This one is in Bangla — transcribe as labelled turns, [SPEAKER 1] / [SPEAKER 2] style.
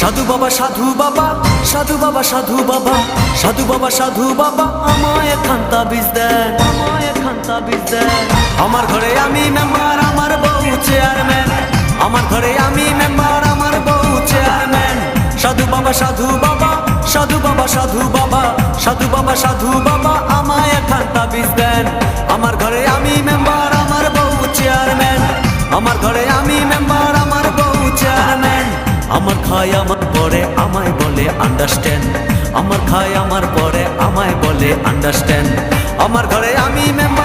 [SPEAKER 1] সাধু বাবা সাধু বাবা, সাধু বাবা সাধু বাবা, সাধু বাবা সাধু বাবা, আমায় খান্তা বীজ দেন, আমায় খান্তা বীজ দেন। আমার ঘরে আমি মেম্বার, আমার বউ চেয়ারম্যান, আমার ঘরে আমি মেম্বার, আমার বউ চেয়ারম্যান। সাধু বাবা সাধু বাবা, সাধু বাবা সাধু বাবা, সাধু বাবা সাধু বাবা, আমায় খান্তা বীজ দেন। আমার ঘরে আমি মেম্বার, আমার বউ চেয়ারম্যান, আমার ঘরে আমি মেম্বার, আমার বউ চেয়ারম্যান। আমার খায় আমার পরে আমায় বলে আন্ডারস্ট্যান্ড, আমার খায় আমার পরে আমায় বলে আন্ডারস্ট্যান্ড। আমার ঘরে আমি মেম্বার।